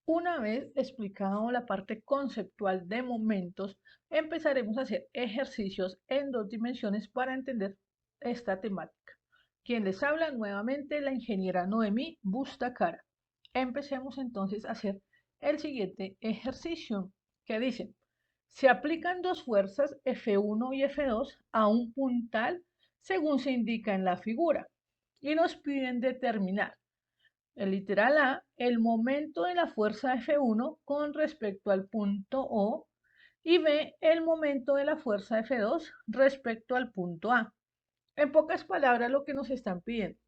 Una vez explicado la parte conceptual de momentos, empezaremos a hacer ejercicios en dos dimensiones para entender esta temática. Quien les habla nuevamente, la ingeniera Noemí Bustacara. Empecemos entonces a hacer el siguiente ejercicio que dice, se aplican dos fuerzas F1 y F2 a un puntal según se indica en la figura y nos piden determinar el literal A, el momento de la fuerza F1 con respecto al punto O y B, el momento de la fuerza F2 respecto al punto A. En pocas palabras, lo que nos están pidiendo,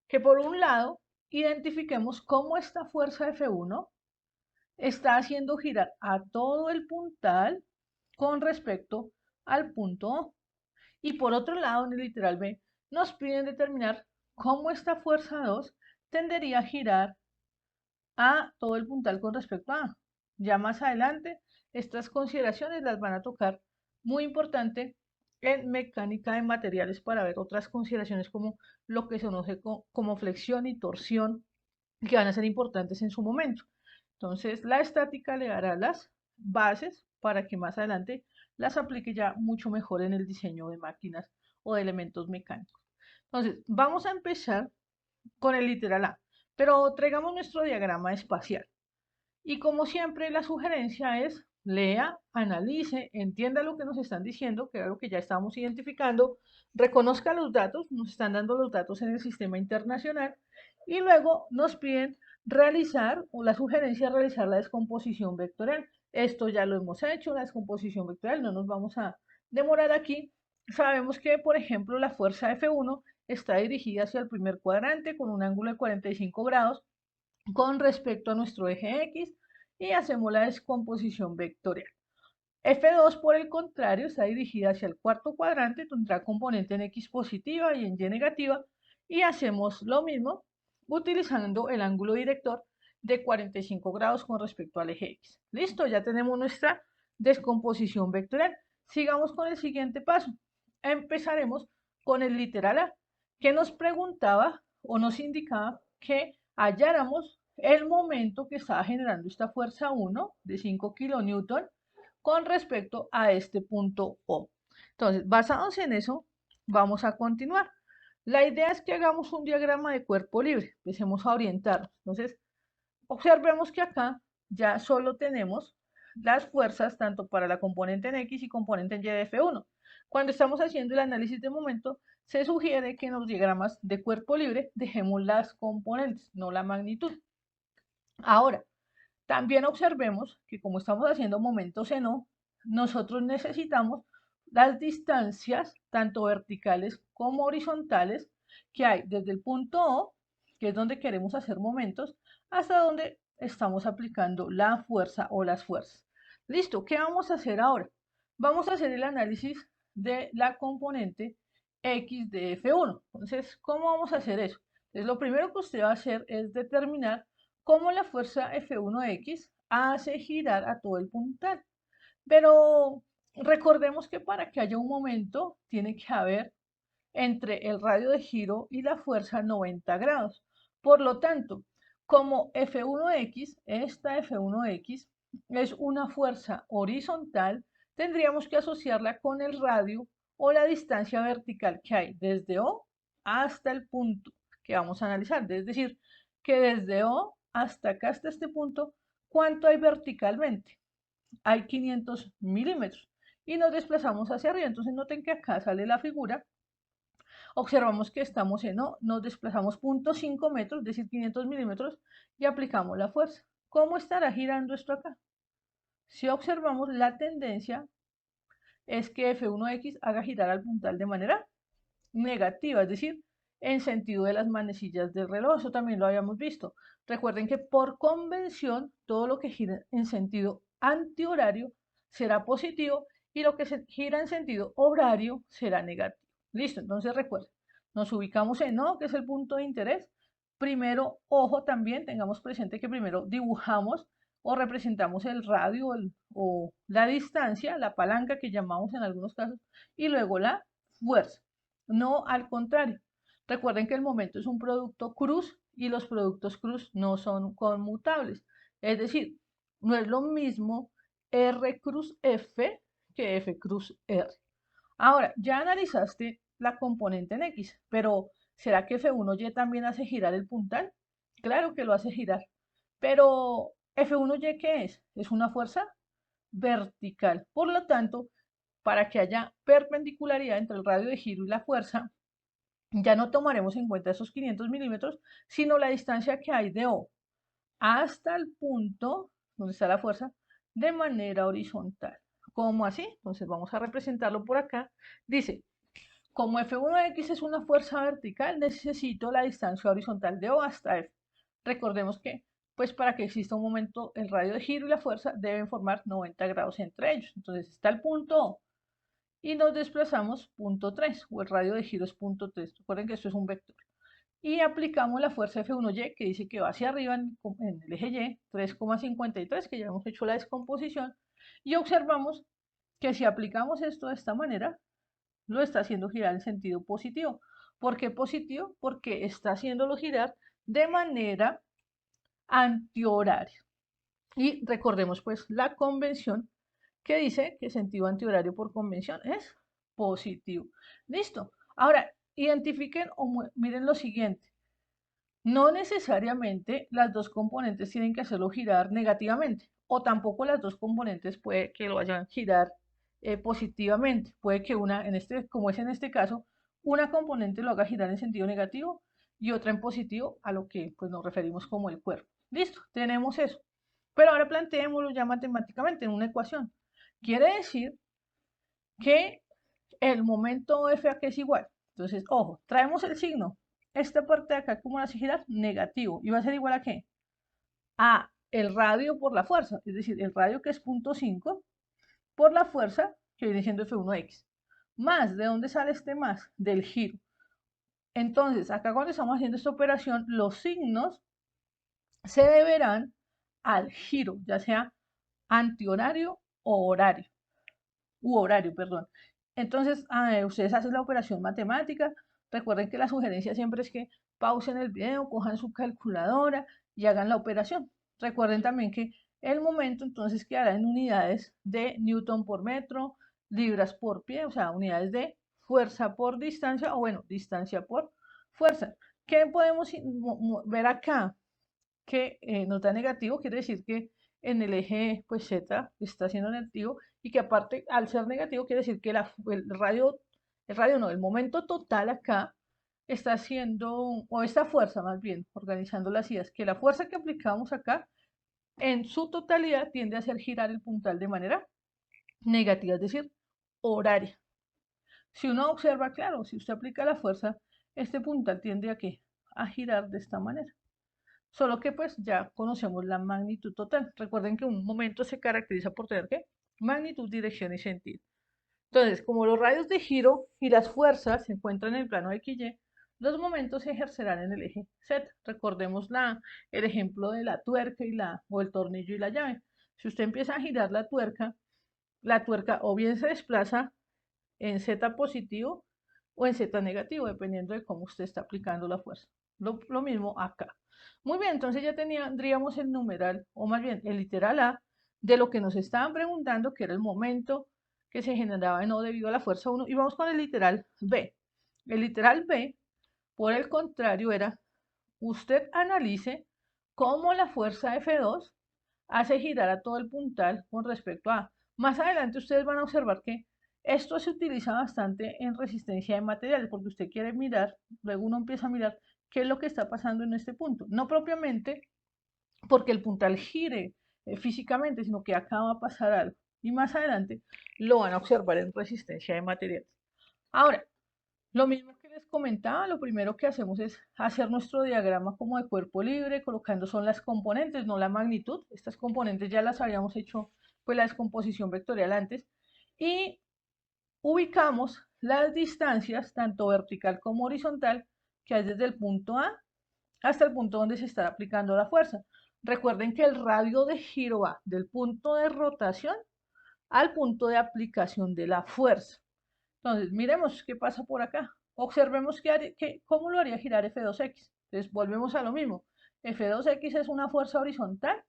que por un lado identifiquemos cómo esta fuerza F1 está haciendo girar a todo el puntal con respecto al punto O. Y por otro lado, en el literal B, nos piden determinar cómo esta fuerza 2 tendería a girar a todo el puntal con respecto a. Ya más adelante, estas consideraciones las van a tocar muy importante en mecánica de materiales para ver otras consideraciones como lo que se conoce como flexión y torsión, que van a ser importantes en su momento. Entonces, la estática le dará las bases para que más adelante las aplique ya mucho mejor en el diseño de máquinas o de elementos mecánicos. Entonces, vamos a empezar con el literal A, pero traigamos nuestro diagrama espacial. Y como siempre, la sugerencia es lea, analice, entienda lo que nos están diciendo, que era lo que ya estamos identificando, reconozca los datos, nos están dando los datos en el sistema internacional, y luego nos piden realizar, o la sugerencia es realizar la descomposición vectorial. Esto ya lo hemos hecho, la descomposición vectorial, no nos vamos a demorar aquí. Sabemos que, por ejemplo, la fuerza F1 está dirigida hacia el primer cuadrante con un ángulo de 45 grados con respecto a nuestro eje X y hacemos la descomposición vectorial. F2, por el contrario, está dirigida hacia el cuarto cuadrante, tendrá componente en X positiva y en Y negativa, y hacemos lo mismo utilizando el ángulo director de 45 grados con respecto al eje X. Listo, ya tenemos nuestra descomposición vectorial. Sigamos con el siguiente paso. Empezaremos con el literal A, que nos preguntaba o nos indicaba que halláramos el momento que estaba generando esta fuerza 1 de 5 kilonewton con respecto a este punto O. Entonces, basados en eso, vamos a continuar. La idea es que hagamos un diagrama de cuerpo libre, empecemos a orientarnos. Entonces, observemos que acá ya solo tenemos las fuerzas tanto para la componente en X y componente en Y de F1. Cuando estamos haciendo el análisis de momento, se sugiere que en los diagramas de cuerpo libre dejemos las componentes, no la magnitud. Ahora, también observemos que como estamos haciendo momentos en O, nosotros necesitamos las distancias, tanto verticales como horizontales, que hay desde el punto O, que es donde queremos hacer momentos, hasta donde estamos aplicando la fuerza o las fuerzas. Listo, ¿qué vamos a hacer ahora? Vamos a hacer el análisis de la componente X de F1. Entonces, ¿cómo vamos a hacer eso? Entonces, lo primero que usted va a hacer es determinar cómo la fuerza F1X hace girar a todo el puntal. Pero recordemos que para que haya un momento tiene que haber entre el radio de giro y la fuerza 90 grados. Por lo tanto, como F1X, esta F1X es una fuerza horizontal, tendríamos que asociarla con el radio o la distancia vertical que hay desde O hasta el punto que vamos a analizar. Es decir, que desde O hasta acá, hasta este punto, ¿cuánto hay verticalmente? Hay 500 milímetros y nos desplazamos hacia arriba. Entonces noten que acá sale la figura, observamos que estamos en O, nos desplazamos 0.5 metros, es decir, 500 milímetros, y aplicamos la fuerza. ¿Cómo estará girando esto acá? Si observamos la tendencia es que F1X haga girar al puntal de manera negativa, es decir, en sentido de las manecillas del reloj. Eso también lo habíamos visto. Recuerden que por convención todo lo que gira en sentido antihorario será positivo y lo que se gira en sentido horario será negativo. Listo, entonces recuerden, nos ubicamos en O, que es el punto de interés. Primero, ojo también, tengamos presente que primero dibujamos o representamos el radio o la distancia, la palanca que llamamos en algunos casos, y luego la fuerza. No al contrario. Recuerden que el momento es un producto cruz y los productos cruz no son conmutables. Es decir, no es lo mismo R cruz F que F cruz R. Ahora, ya analizaste la componente en X, pero ¿será que F1Y también hace girar el puntal? Claro que lo hace girar, pero F1Y ¿qué es? Es una fuerza vertical. Por lo tanto, para que haya perpendicularidad entre el radio de giro y la fuerza, ya no tomaremos en cuenta esos 500 milímetros, sino la distancia que hay de O hasta el punto donde está la fuerza de manera horizontal. ¿Cómo así? Entonces vamos a representarlo por acá. Dice, como F1X es una fuerza vertical, necesito la distancia horizontal de O hasta F. Recordemos que, pues para que exista un momento, el radio de giro y la fuerza deben formar 90 grados entre ellos. Entonces está el punto O y nos desplazamos punto 3, o el radio de giro es punto 3. Recuerden que esto es un vector. Y aplicamos la fuerza F1Y, que dice que va hacia arriba en el eje Y, 3,53, que ya hemos hecho la descomposición, y observamos que si aplicamos esto de esta manera, lo está haciendo girar en sentido positivo. ¿Por qué positivo? Porque está haciéndolo girar de manera antihoraria. Y recordemos pues la convención que dice que sentido antihorario por convención es positivo. Listo. Ahora, identifiquen o miren lo siguiente. No necesariamente las dos componentes tienen que hacerlo girar negativamente, o tampoco las dos componentes puede que lo hayan girar positivamente. Puede que una, como es en este caso, una componente lo haga girar en sentido negativo y otra en positivo, a lo que pues, nos referimos como el cuerpo. Listo, tenemos eso. Pero ahora planteémoslo ya matemáticamente en una ecuación. Quiere decir que el momento F aquí es igual. Entonces, ojo, traemos el signo. Esta parte de acá, ¿cómo la hace girar? Negativo. ¿Y va a ser igual a qué? A el radio por la fuerza. Es decir, el radio que es 0.5 por la fuerza que viene siendo F1X. Más, ¿de dónde sale este más? Del giro. Entonces, acá cuando estamos haciendo esta operación, los signos se deberán al giro, ya sea antihorario o horario. Horario, perdón. Entonces, ustedes hacen la operación matemática. Recuerden que la sugerencia siempre es que pausen el video, cojan su calculadora y hagan la operación. Recuerden también que el momento entonces quedará en unidades de newton por metro, libras por pie, o sea, unidades de fuerza por distancia, o bueno, distancia por fuerza. ¿Qué podemos ver acá? Que nos da negativo, quiere decir que en el eje pues Z está siendo negativo y que aparte al ser negativo quiere decir que el radio no, el momento total acá está haciendo, o esta fuerza más bien, organizando las ideas, que la fuerza que aplicamos acá en su totalidad tiende a hacer girar el puntal de manera negativa, es decir, horaria. Si uno observa, claro, si usted aplica la fuerza, este puntal tiende a ¿qué? A girar de esta manera. Solo que pues ya conocemos la magnitud total. Recuerden que un momento se caracteriza por tener ¿qué? Magnitud, dirección y sentido. Entonces, como los radios de giro y las fuerzas se encuentran en el plano XY, los momentos se ejercerán en el eje Z. Recordemos el ejemplo de la tuerca o el tornillo y la llave. Si usted empieza a girar la tuerca o bien se desplaza en Z positivo o en Z negativo, dependiendo de cómo usted está aplicando la fuerza. Lo mismo acá. Muy bien, entonces ya tendríamos el numeral, o más bien el literal A, de lo que nos estaban preguntando, que era el momento que se generaba en O debido a la fuerza 1, y vamos con el literal B. El literal B, por el contrario, era, usted analice cómo la fuerza F2 hace girar a todo el puntal con respecto a. Más adelante ustedes van a observar que esto se utiliza bastante en resistencia de materiales, porque usted quiere mirar, luego uno empieza a mirar qué es lo que está pasando en este punto. No propiamente porque el puntal gire físicamente, sino que acá va a pasar algo. Y más adelante lo van a observar en resistencia de materiales. Ahora, lo mismo que les comentaba, lo primero que hacemos es hacer nuestro diagrama como de cuerpo libre, colocando son las componentes, no la magnitud. Estas componentes ya las habíamos hecho, pues la descomposición vectorial antes. Y ubicamos las distancias, tanto vertical como horizontal, que hay desde el punto A hasta el punto donde se está aplicando la fuerza. Recuerden que el radio de giro va del punto de rotación al punto de aplicación de la fuerza. Entonces, miremos qué pasa por acá. Observemos cómo lo haría girar F2X. Entonces, volvemos a lo mismo. F2X es una fuerza horizontal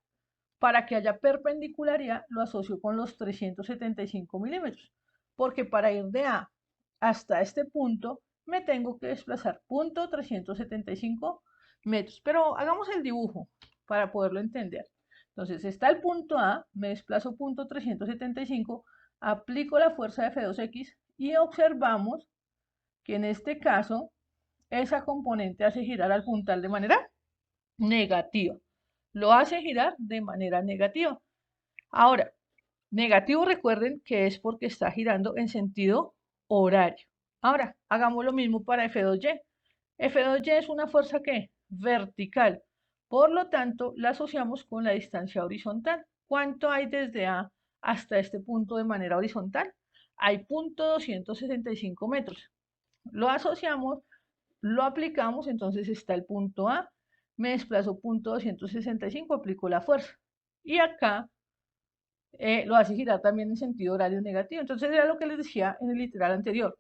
Para que haya perpendicularidad lo asocio con los 375 milímetros, porque para ir de A hasta este punto me tengo que desplazar punto 375 metros. Pero hagamos el dibujo para poderlo entender. Entonces está el punto A, me desplazo punto 375, aplico la fuerza de F2X y observamos que en este caso esa componente hace girar al puntal de manera negativa. Lo hace girar de manera negativa. Ahora, negativo recuerden que es porque está girando en sentido horario. Ahora, hagamos lo mismo para F2Y. F2Y es una fuerza que vertical. Por lo tanto, la asociamos con la distancia horizontal. ¿Cuánto hay desde A hasta este punto de manera horizontal? Hay punto 265 metros. Lo asociamos, lo aplicamos, entonces está el punto A, me desplazo punto 265, aplico la fuerza. Y acá lo hace girar también en sentido horario negativo. Entonces era lo que les decía en el literal anterior.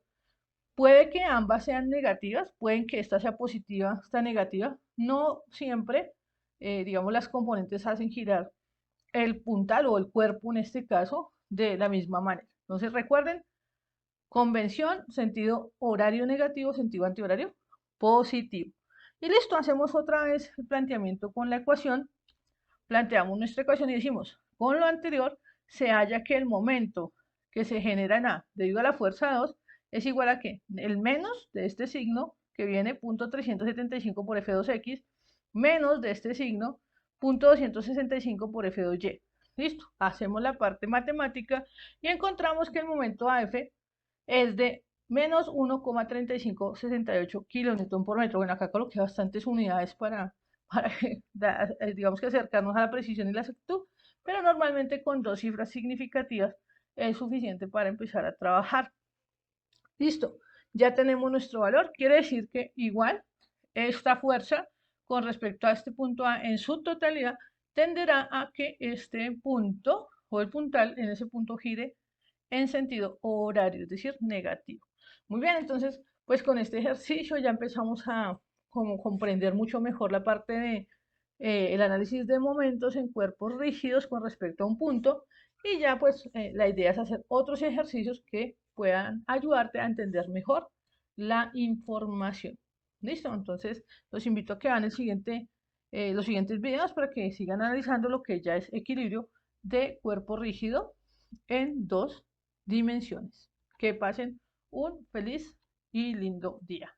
Puede que ambas sean negativas, pueden que esta sea positiva, esta negativa. No siempre, digamos, las componentes hacen girar el puntal o el cuerpo en este caso de la misma manera. Entonces recuerden, convención, sentido horario negativo, sentido antihorario positivo. Y listo, hacemos otra vez el planteamiento con la ecuación. Planteamos nuestra ecuación y decimos, con lo anterior, se halla que el momento que se genera en A debido a la fuerza 2 es igual a que el menos de este signo, que viene punto 375 por F2X, menos de este signo, punto 265 por F2Y. Listo, hacemos la parte matemática y encontramos que el momento AF es de menos 1,3568 kilonewton por metro. Bueno, acá coloqué bastantes unidades para digamos que acercarnos a la precisión y la exactitud, pero normalmente con dos cifras significativas es suficiente para empezar a trabajar. Listo, ya tenemos nuestro valor, quiere decir que igual esta fuerza con respecto a este punto A en su totalidad tenderá a que este punto o el puntal en ese punto gire en sentido horario, es decir, negativo. Muy bien, entonces, pues con este ejercicio ya empezamos a como comprender mucho mejor la parte de el análisis de momentos en cuerpos rígidos con respecto a un punto y ya pues la idea es hacer otros ejercicios que puedan ayudarte a entender mejor la información. ¿Listo? Entonces, los invito a que vean los siguientes videos para que sigan analizando lo que ya es equilibrio de cuerpo rígido en dos dimensiones. Que pasen un feliz y lindo día.